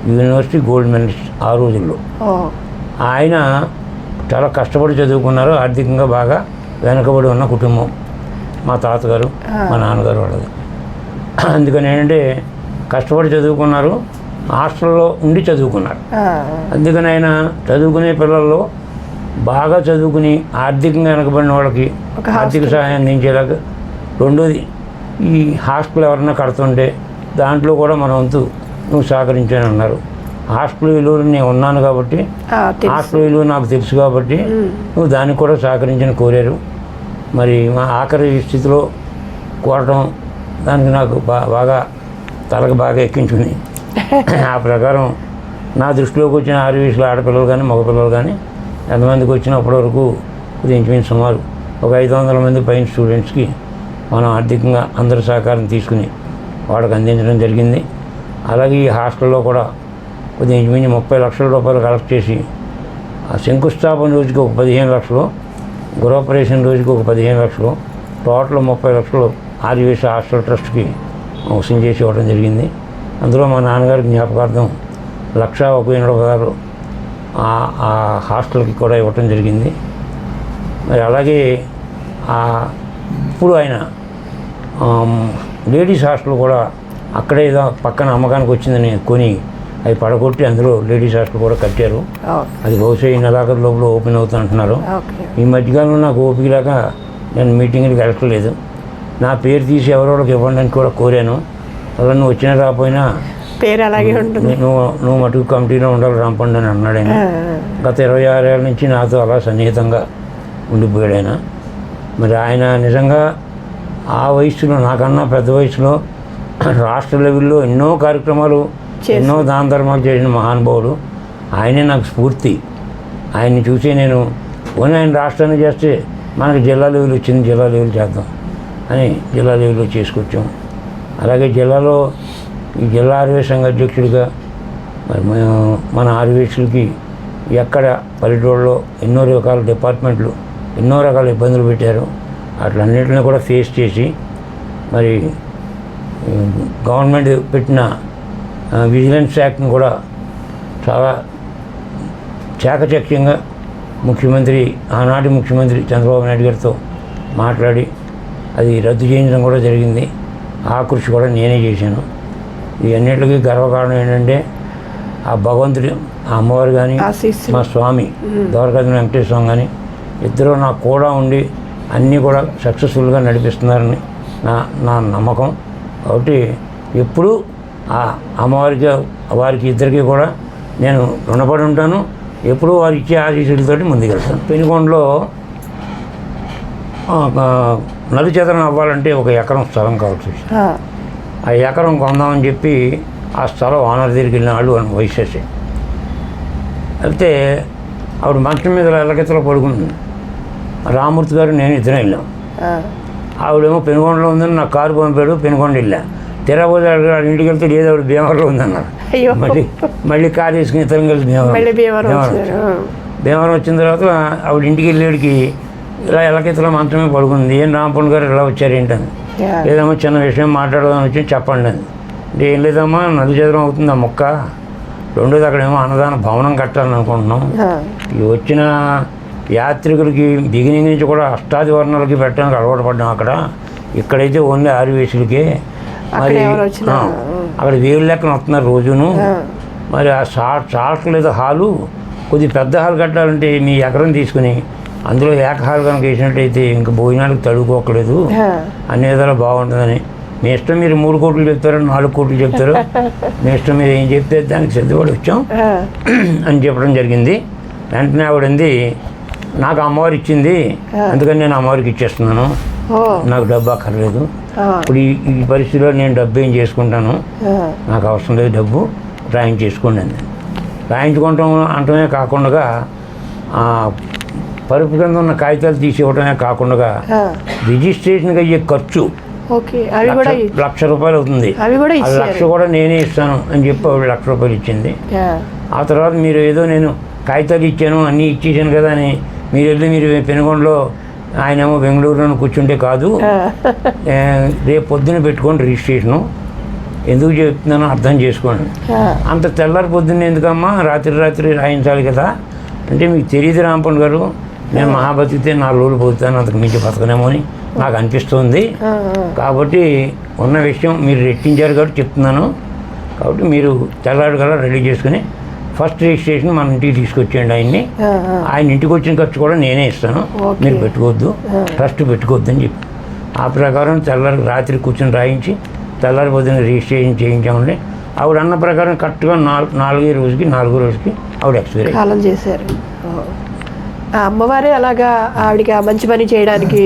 Speaker 2: university gold medalist ఆ రోజుల్లో. ఆయన చాలా కష్టపడి చదువుకున్నారు. ఆర్థికంగా బాగా వెనకబడి ఉన్న కుటుంబం మా తాతగారు మా నాన్నగారు వాళ్ళది. అందుకని ఏంటంటే కష్టపడి చదువుకున్నారు, హాస్టల్లో ఉండి చదువుకున్నారు. అందుకని ఆయన చదువుకునే పిల్లల్లో బాగా చదువుకుని ఆర్థికంగా వెనకబడిన వాళ్ళకి ఆర్థిక సహాయం అందించేలాగా. రెండోది ఈ హాస్టల్ ఎవరన్నా కడుతుంటే దాంట్లో కూడా మన వంతు నువ్వు సహకరించాను అన్నారు. హాస్టల్ విలువలు నేను ఉన్నాను కాబట్టి, హాస్టల్ విలువ నాకు తెలుసు కాబట్టి నువ్వు దానికి కూడా సహకరించని కోరారు. మరి మా ఆఖరి స్థితిలో కోరటం దానికి నాకు బాగా తలకు బాగా ఎక్కించుకుని ఆ ప్రకారం నా దృష్టిలోకి వచ్చిన ఆర్యవైశ్యుల ఆడపిల్లలు కానీ మగపిల్లలు కానీ ఎంతమందికి వచ్చినప్పటి వరకు ఇంచుమించు సుమారు ఒక 500 మంది పైన స్టూడెంట్స్కి మనం ఆర్థికంగా అందరి సహకారం తీసుకుని వాళ్ళకి అందించడం జరిగింది. అలాగే ఈ హాస్టల్లో కూడా కొద్దిగా ఇంచుమించు 30 లక్షల రూపాయలు కలెక్ట్ చేసి ఆ శంకుస్థాపన రోజుకి ఒక 15 లక్షలు, గృహప్రవేశం రోజుకి ఒక 15 లక్షలు, టోటల్ 30 లక్షలు ఆర్యవైశ్య హాస్టల్ ట్రస్ట్కి వసూలు చేసి ఇవ్వడం జరిగింది. అందులో మా నాన్నగారి జ్ఞాపకార్థం 1,01,000 ఆ హాస్టల్కి కూడా ఇవ్వటం జరిగింది. మరి అలాగే ఇప్పుడు ఆయన లేడీస్ హాస్టల్ కూడా అక్కడే ఏదో పక్కన అమ్మకానికి వచ్చిందని కొని అవి పడగొట్టి అందులో లేడీస్ హాస్టల్ కూడా కట్టారు. అది బహుశా ఈ నెలాఖరు లోపల ఓపెన్ అవుతుంది అంటున్నారు. ఈ మధ్యకాలంలో నాకు ఓపిక లేక నేను మీటింగ్కి వెళ్ళట్లేదు. నా పేరు తీసి ఎవరెవరికి ఇవ్వండి అని కూడా కోరాను. అలా నువ్వు వచ్చినా రాకపోయినా
Speaker 1: పేరు అలాగే ఉంటుంది,
Speaker 2: నువ్వు మటుకు కమిటీలో ఉండాలి రాంపండి అని అన్నాడు ఆయన. గత 26 ఏళ్ళ నుంచి నాతో అలా సన్నిహితంగా ఉండిపోయాడు ఆయన. మరి ఆయన నిజంగా ఆ వయసులో నాకన్నా పెద్ద వయసులో రాష్ట్ర లెవెల్లో ఎన్నో కార్యక్రమాలు ఎన్నో దాన ధర్మాలు చేసిన మహానుభావుడు. ఆయనే నాకు స్ఫూర్తి. ఆయన్ని చూసి నేను పోనీ ఆయన రాష్ట్రాన్ని చేస్తే మనకి జిల్లా లెవెల్ వచ్చింది, జిల్లా లెవెల్ చేద్దాం అని జిల్లా లెవెల్లో చేసుకొచ్చాం. అలాగే జిల్లాలో ఈ జిల్లా ఆర్యవైశ్య సంఘ అధ్యక్షుడిగా మరి మన ఆర్యవైశ్యులకి ఎక్కడ పల్లెటూళ్ళలో ఎన్నో రకాల డిపార్ట్మెంట్లు ఎన్నో రకాల ఇబ్బందులు పెట్టారు. అట్లన్నింటినీ కూడా ఫేస్ చేసి మరి గవర్నమెంట్ పెట్టిన విజిలెన్స్ యాక్ట్ని కూడా చాలా చాకచక్యంగా ముఖ్యమంత్రి ఆనాటి ముఖ్యమంత్రి చంద్రబాబు నాయుడు గారితో మాట్లాడి అది రద్దు చేయించడం కూడా జరిగింది. ఆ కృషి కూడా నేనే చేశాను. ఇవన్నిటికీ గర్వకారణం ఏంటంటే ఆ భగవంతుడి ఆ అమ్మవారు కానీ మా స్వామి ద్వారకాధీశ వెంకటేశ్వర స్వామి కానీ ఇద్దరు నాకు కూడా ఉండి అన్నీ కూడా సక్సెస్ఫుల్గా నడిపిస్తున్నారని నా నమ్మకం. కాబట్టి ఎప్పుడూ ఆ అమ్మవారికి వారికి ఇద్దరికీ కూడా నేను రుణపడి ఉంటాను. ఎప్పుడూ వారు ఇచ్చే ఆశీస్సులతోటి ముందుకెళ్తాను. పెనుకొండలో నలుచదనం అవ్వాలంటే 1 ఎకరం స్థలం కావాల్సి వచ్చింది. ఆ ఎకరం కొందామని చెప్పి ఆ స్థలం ఓనర్ దగ్గరికి వెళ్ళిన వాళ్ళు వైసేసి వెళ్తే ఆవిడ మంచం మీద ఎల్లకెత్తలో పడుకుంది. రామూర్తి గారు నేను ఇద్దరం వెళ్ళాం. ఆవిడేమో పెనుకొండలో ఉందని నాకు కారు పంపాడు, పెనుకొండ వెళ్ళా. తెరబోతే ఆవిడ ఇంటికి వెళ్తే లేదు ఆవిడ భీమవరంలో ఉందన్నారు. మళ్ళీ కారు వేసుకుని ఇద్దరం కలిసి భీమవరం వచ్చిన తర్వాత ఆవిడ ఇంటికి వెళ్ళేడికి ఇలా ఎల్లకెత్తలో మంచమే పడుకుంది. ఏం రాంపండు గారు ఇలా వచ్చారు ఏంటని, లేదమ్మా చిన్న విషయం మాట్లాడదామని వచ్చి చెప్పండి అని. అంటే ఏం లేదమ్మా నలుచదరం అవుతుంది ఆ మొక్క, రెండోది అక్కడేమో అన్నదాన భవనం కట్టాలని అనుకుంటున్నాం. ఈ వచ్చిన యాత్రికులకి బిగినింగ్ నుంచి కూడా అష్టాదివర్ణాలకి పెట్టడానికి అలవాటు పడ్డాం. ఇక్కడైతే ఓన్లీ ఆర్యవైశ్యులకే. మరి అక్కడ 1000 లెక్కన వస్తున్నారు రోజును. మరి ఆ చాలట్లేదు హాలు, కొద్దిగా పెద్ద హాల్ కట్టాలంటే మీ ఎకరం తీసుకుని అందులో ఏకహాలు కనుక వేసినట్టయితే ఇంకా భోజనాలకు తడుకోకలేదు, అన్ని విధాలు బాగుంటుందని. మీ ఇష్టం, మీరు 3 కోట్లు చెప్తారో 4 కోట్లు చెప్తారో మీ ఇష్టం, మీరు ఏం చెప్తే దానికి సిద్ధపడి వచ్చాం అని చెప్పడం జరిగింది. వెంటనే ఆవిడంది నాకు అమ్మవారు ఇచ్చింది, అందుకని నేను అమ్మవారికి ఇచ్చేస్తున్నాను, నాకు డబ్బు అక్కర్లేదు. ఇప్పుడు ఈ పరిస్థితిలో నేను డబ్బు ఏం చేసుకుంటాను, నాకు అవసరం లేదు, డబ్బు రాయించేసుకోండి అండి. రాయించుకుంటాం అంటమే కాకుండా పరుపు కింద ఉన్న కాగితాలు తీసి ఇవ్వటమే కాకుండా రిజిస్ట్రేషన్కి అయ్యే ఖర్చు
Speaker 1: ఓకే, అవి కూడా
Speaker 2: ₹1,00,000 అవుతుంది.
Speaker 1: అవి కూడా
Speaker 2: అది 1,00,000 కూడా నేనే ఇస్తాను అని చెప్పి ఆవిడ ₹1,00,000 ఇచ్చింది. ఆ తర్వాత మీరు ఏదో నేను కాగితాలు ఇచ్చాను అన్నీ ఇచ్చేసాను కదా అని మీరు పెనుగొండలో ఆయనేమో బెంగళూరులో కూర్చుంటే కాదు, రేపు పొద్దున పెట్టుకోండి రిజిస్ట్రేషను. ఎందుకు చెప్తున్నానో అర్థం చేసుకోండి. అంత తెల్లారి పొద్దున్న ఎందుకమ్మా, రాత్రి రాయించాలి కదా అంటే, మీకు తెలియదు రాంపండు గారు, నేను మహా బతికితే 4 రోజులు పోతాను, అంతకు మించి బతకనేమో అని నాకు అనిపిస్తుంది. కాబట్టి ఉన్న విషయం మీరు రెట్టించారు కాబట్టి చెప్తున్నాను. కాబట్టి మీరు తెల్లారి కల్లా రెడీ చేసుకుని ఫస్ట్ రిజిస్ట్రేషన్ మన ఇంటికి తీసుకొచ్చేయండి ఆయన్ని. ఆయన ఇంటికి వచ్చిన ఖర్చు కూడా నేనే ఇస్తాను, మీరు పెట్టుకోవద్దు, ట్రస్ట్ పెట్టుకోవద్దు అని చెప్పి ఆ ప్రకారం తెల్లారి రాత్రి కూర్చొని రాయించి తెల్లారి పొద్దున్న రిజిస్ట్రేషన్ చేయించామండి. ఆవిడ అన్న ప్రకారం కరెక్ట్గా 4వ రోజుకి ఆవిడ ఎక్స్పైరీ
Speaker 1: కాలం చేశారు. అమ్మవారే అలాగా ఆవిడకి ఆ మంచి పని చేయడానికి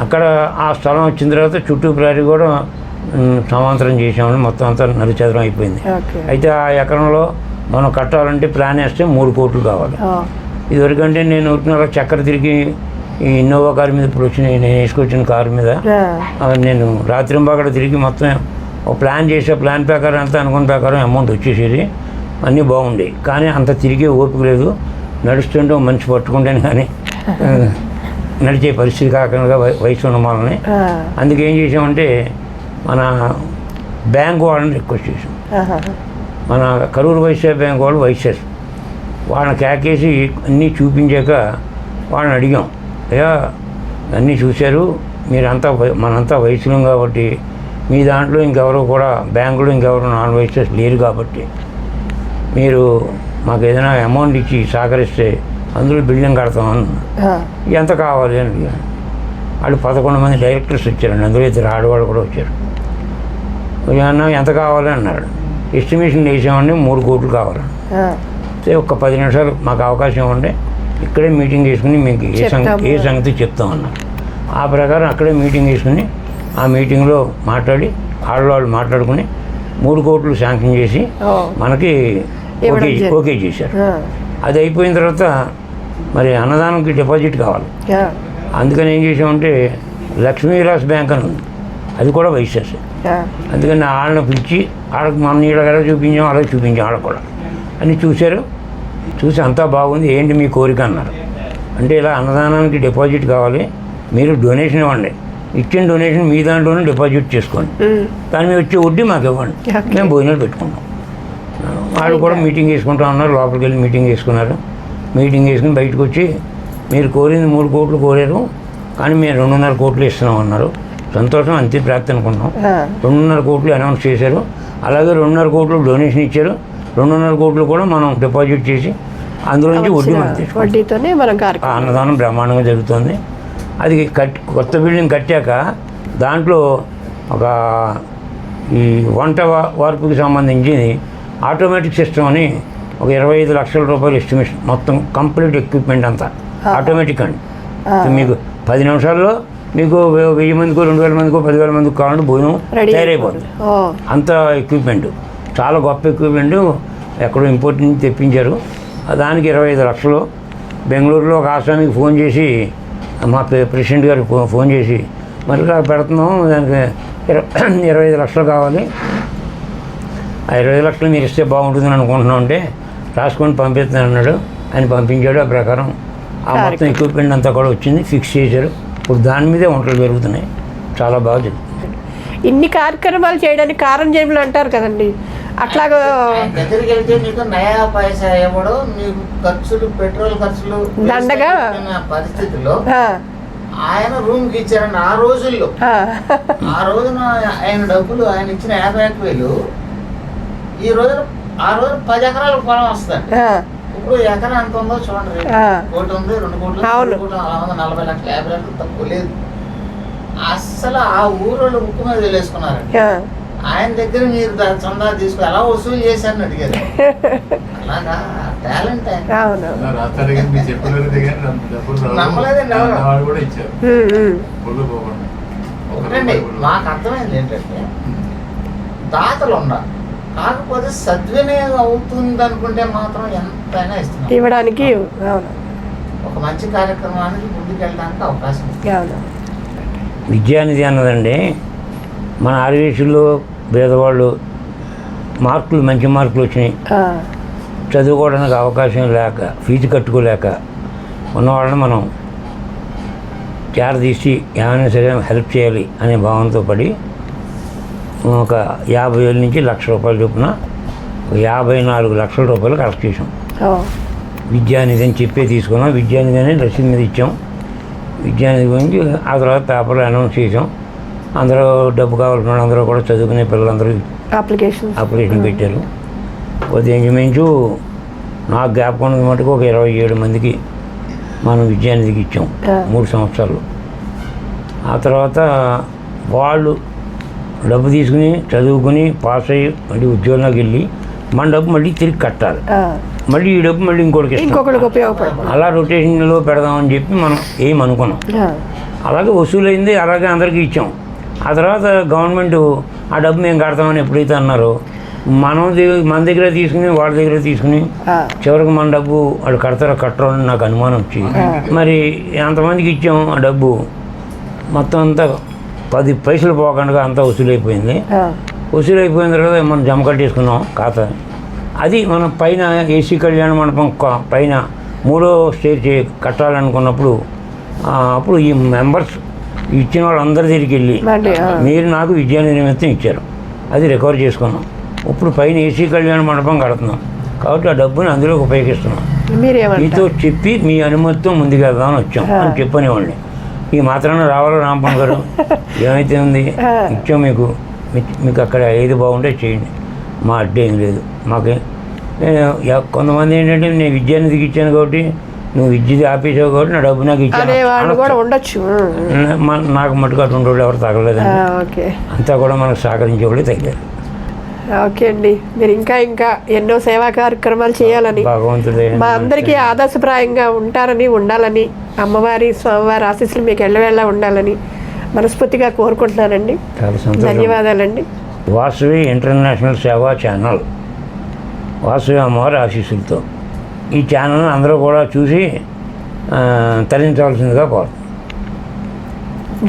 Speaker 2: అక్కడ ఆ స్థలం వచ్చిన తర్వాత చుట్టూ ప్రహరీ కూడా సమాంతరం చేసామని మొత్తం అంతా నరిచదరం అయిపోయింది. అయితే ఆ ఎకరంలో మనం కట్టాలంటే ప్లాన్ వేస్తే 3 కోట్లు కావాలి. ఇదివరకంటే నేను అలా చక్కెర తిరిగి ఈ ఇన్నోవా కారు మీద ఇప్పుడు వచ్చిన నేను వేసుకొచ్చిన కారు మీద నేను రాత్రింబాగడ తిరిగి మొత్తం ఒక ప్లాన్ చేసే ప్లాన్ ప్రకారం అంతా అనుకున్న ప్రకారం అమౌంట్ వచ్చేసేది, అన్నీ బాగుండేవి. కానీ అంత తిరిగే ఓపిక లేదు, నడుస్తుంటే మనిషి పట్టుకుంటేనే కానీ నడిచే పరిస్థితి కాకుండా వయసు ఉన్న వాళ్ళని. అందుకే ఏం చేసామంటే మన బ్యాంక్ వాళ్ళని రిక్వెస్ట్ చేసాం. మన కరూరు వైశ్య బ్యాంక్ వాళ్ళు వైశ్యస్ వాళ్ళని కేకేసి అన్నీ చూపించాక వాళ్ళని అడిగాం, అయ్యా అన్నీ చూశారు, మీరంతా మనంతా వయసులం కాబట్టి మీ దాంట్లో ఇంకెవరు కూడా బ్యాంకులో ఇంకెవరు నాన్ వైశ్యస్ లేరు కాబట్టి మీరు మాకు ఏదైనా అమౌంట్ ఇచ్చి సహకరిస్తే అందులో బిల్డింగ్ కడతామని. ఎంత కావాలి అని అడిగాను. వాళ్ళు 11 మంది డైరెక్టర్స్ వచ్చారండి, అందులో 2 ఆడవాళ్ళు కూడా వచ్చారు. అన్న ఎంత కావాలి అన్నాడు. ఎస్టిమేషన్ వేసామండి 3 కోట్లు కావాలని. ఒక 10 నిమిషాలు మాకు అవకాశం ఇవ్వండి, ఇక్కడే మీటింగ్ చేసుకుని మీకు ఏ సంగతి చెప్తామన్నారు. ఆ ప్రకారం అక్కడే మీటింగ్ చేసుకుని ఆ మీటింగ్లో మాట్లాడి ఆడవాళ్ళు మాట్లాడుకుని 3 కోట్లు శాంక్షన్ చేసి మనకి ఓకే చేశారు. అది అయిపోయిన తర్వాత మరి అన్నదానంకి డిపాజిట్ కావాలి. అందుకని ఏం చేసామంటే లక్ష్మీ విలాస్ బ్యాంక్ అని ఉంది, అది కూడా వైశ్యస్. అందుకని వాళ్ళని పిలిచి వాళ్ళకి మన నీళ్ళ ఎలా చూపించాం అలాగే చూపించాం. వాళ్ళకు కూడా అన్నీ చూశారు, చూసి అంతా బాగుంది, ఏంటి మీ కోరిక అన్నారు. అంటే ఇలా అన్నదానానికి డిపాజిట్ కావాలి, మీరు డొనేషన్ ఇవ్వండి, ఇచ్చిన డొనేషన్ మీ దాంట్లోనే డిపాజిట్ చేసుకోండి, దాని మీద వచ్చే వడ్డీ మాకు ఇవ్వండి, మేము భోజనాలు పెట్టుకుంటాం. వాళ్ళు కూడా మీటింగ్ వేసుకుంటా ఉన్నారు, లోపలికి వెళ్ళి మీటింగ్ వేసుకున్నారు. మీటింగ్ వేసుకుని బయటకు వచ్చి మీరు కోరింది 3 కోట్లు కోరారు, కానీ మేము 2.5 కోట్లు ఇస్తున్నాం అన్నారు. సంతోషం, అంతే ప్రాప్తి అనుకున్నాం. 2.5 కోట్లు అనౌన్స్ చేశారు, అలాగే 2.5 కోట్లు డొనేషన్ ఇచ్చారు. 2.5 కోట్లు కూడా మనం డిపాజిట్ చేసి అందులో నుంచి వడ్డీ మనం తీసుకుంటాం. అన్నదానం బ్రహ్మాండంగా జరుగుతుంది. అది కొత్త బిల్డింగ్ కట్టాక దాంట్లో ఒక ఈ వంట వార్పుకి సంబంధించి ఆటోమేటిక్ సిస్టమ్ అని ఒక 25 లక్షల రూపాయలు ఎస్టిమేషన్, మొత్తం కంప్లీట్ ఎక్విప్మెంట్ అంతా ఆటోమేటిక్ అండి. మీకు 10 నిమిషాల్లో మీకు 1000 మందికో 2000 మందికో 10,000 మందికి కావాలంటే భోజనం తయారైపోతుంది. అంత ఎక్విప్మెంట్, చాలా గొప్ప ఎక్విప్మెంట్, ఎక్కడో ఇంపోర్ట్ నుంచి తెప్పించారు. దానికి 25 లక్షలు. బెంగళూరులో ఒక ఆశ్రమానికి ఫోన్ చేసి మా ప్రెసిడెంట్ గారికి ఫోన్ చేసి మరి ఇలా పెడుతున్నాం, దానికి 25 లక్షలు కావాలి, ఆ 25 లక్షలు మీరు ఇస్తే బాగుంటుందని అనుకుంటున్నాం అంటే రాసుకొని పంపిస్తున్నాను అన్నాడు. ఆయన పంపించాడు. ఆ ప్రకారం ఆ మొత్తం ఎక్విప్మెంట్ అంతా కూడా వచ్చింది, ఫిక్స్ చేశారు. ఇప్పుడు దాని మీదే వంటలు పెరుగుతున్నాయి, చాలా బాగా జరుగుతుంది.
Speaker 1: ఇన్ని కార్యక్రమాలు చేయడానికి కారణం జేబులు అంటారు కదండి, అట్లాగా
Speaker 3: దగ్గరికి వెళ్తే మీకు నయా పైసా ఇవ్వడం, మీకు ఖర్చులు పెట్రోల్ ఖర్చులు
Speaker 1: దండగా
Speaker 3: పరిస్థితుల్లో ఆయన రూమ్కి ఇచ్చారండి. ఆ రోజుల్లో ఆ రోజున ఆయన డబ్బులు ఆయన ఇచ్చిన 51,000 ఈ రోజున ఆ రోజు 10 ఎకరాల పొలం వస్తుంది. ఇప్పుడు ఎకరం ఎంత ఉందో చూడండి, 1 కోటి ఉంది, 2 కోట్లు, 40 లక్షలు, 50 లక్షలు తక్కువ లేదు. అస్సలు ఆ ఊరోళ్ళు ముక్కు మీద వెళ్ళేసుకున్నారండి. ఆయన దగ్గర మీరు చందా తీసుకుని ఎలా వసూలు చేశారని అడిగారు. అలాగా టాలెంట్ నమ్మలేదండి ఎవరు. ఒకటండి మాకు అర్థమైంది ఏంటంటే దాతలు ఉండాలి, కాకపోతే సద్వినియోగం అవుతుంది అనుకుంటే మాత్రం ఎంతైనా ఇస్తున్నాం
Speaker 1: ఇవ్వడానికి.
Speaker 3: ఒక మంచి కార్యక్రమానికి ముందుకు వెళ్ళడానికి అవకాశం ఉంది.
Speaker 2: విద్యానిధి అన్నదండి మన ఆర్వీసుల్లో పేదవాళ్ళు మంచి మార్కులు వచ్చినాయి, చదువుకోవడానికి అవకాశం లేక ఫీజు కట్టుకోలేక ఉన్నవాళ్ళని మనం తీసి ఏమైనా సరే హెల్ప్ చేయాలి అనే భావంతో పడి ఒక 50,000 నుంచి ₹1,00,000 చొప్పున 54 లక్షల రూపాయలు కలెక్ట్ చేసాం. విద్యానిధి అని చెప్పే తీసుకున్నాం. విద్యానిధి అని రసీదు మీద ఇచ్చాం. విద్యానిధి గురించి ఆ తర్వాత పేపర్లో అనౌన్స్ చేసాం. అందరూ డబ్బు కావాల్సిన అందరూ కూడా చదువుకునే పిల్లలందరూ అప్లికేషన్ పెట్టారు. కొద్దిగా ఇంచుమించు నాకు జ్ఞాపకం మటుకు ఒక 27 మందికి మనం విద్యానిధికి ఇచ్చాం 3 సంవత్సరాలు. ఆ తర్వాత వాళ్ళు డబ్బు తీసుకుని చదువుకుని పాస్ అయ్యి మళ్ళీ ఉద్యోగంలోకి వెళ్ళి మన డబ్బు మళ్ళీ తిరిగి కట్టాలి. మళ్ళీ ఈ డబ్బు మళ్ళీ ఇంకొకరికి
Speaker 1: ఉపయోగపడుతుంది.
Speaker 2: అలా రొటేషన్లో పెడదామని చెప్పి మనం ఏమనుకున్నాం. అలాగే వసూలైంది, అలాగే అందరికీ ఇచ్చాం. ఆ తర్వాత గవర్నమెంట్ ఆ డబ్బు మేము కడతామని ఎప్పుడైతే అన్నారో మన దగ్గర తీసుకుని వాళ్ళ దగ్గర తీసుకుని చివరికి మన డబ్బు వాళ్ళు కట్టరో అని నాకు అనుమానం వచ్చి మరి ఎంతమందికి ఇచ్చాం ఆ డబ్బు మొత్తం అంతా 10 పైసలు పోకుండా అంతా వసూలైపోయింది. వసూలైపోయిన తర్వాత మనం జమ కట్టేసుకున్నాం ఖాతా. అది మనం పైన ఏసీ కళ్యాణ మండపం పైన 3వ స్టేజ్ కట్టాలనుకున్నప్పుడు అప్పుడు ఈ మెంబర్స్ ఇచ్చిన వాళ్ళందరి దగ్గరికి వెళ్ళి మీరు నాకు విద్యానిధి నిమిత్తం ఇచ్చారు, అది రికవర్ చేసుకున్నాం. ఇప్పుడు పైన ఏసీ కళ్యాణ మండపం కడుతున్నాం కాబట్టి ఆ డబ్బుని అందులో ఉపయోగిస్తున్నాం. మీతో చెప్పి మీ అనుమతితో ముందుకు వెళ్దామని వచ్చాం అని చెప్పనేవాళ్ళని. ఈ మాత్రాన రావాలో రాంపన్ గారు ఏమైతే ఉంది ఇచ్చాం మీకు అక్కడ ఏది బాగుంటే చేయండి, మా అడ్డే ఏం లేదు మాకే. కొంతమంది ఏంటంటే నేను విద్యానిధికి ఇచ్చాను కాబట్టి నువ్వు విద్యది ఆపేసావు కాబట్టి నా డబ్బు నాకు ఇచ్చాను
Speaker 1: ఉండొచ్చు.
Speaker 2: నాకు మటుకు అటువంటి వాళ్ళు ఎవరు తగలేదండి. అంతా కూడా మనకు సహకరించే వాళ్ళు తగ్గలేదు.
Speaker 1: ఓకే అండి, మీరు ఇంకా ఎన్నో సేవా కార్యక్రమాలు చేయాలని మా అందరికీ ఆదర్శప్రాయంగా ఉండాలని అమ్మవారి స్వామివారి ఆశీస్సులు మీకు ఎల్లవేళ ఉండాలని మనస్ఫూర్తిగా కోరుకుంటున్నానండి. ధన్యవాదాలండి.
Speaker 2: వాసవి ఇంటర్నేషనల్ సేవా ఛానల్, వాసవి అమ్మవారి ఆశీస్సులతో ఈ ఛానల్ని అందరూ కూడా చూసి తరించవలసిందిగా కోరుతున్నాం.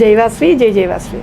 Speaker 1: జై వాసవి, జై జై వాసవి.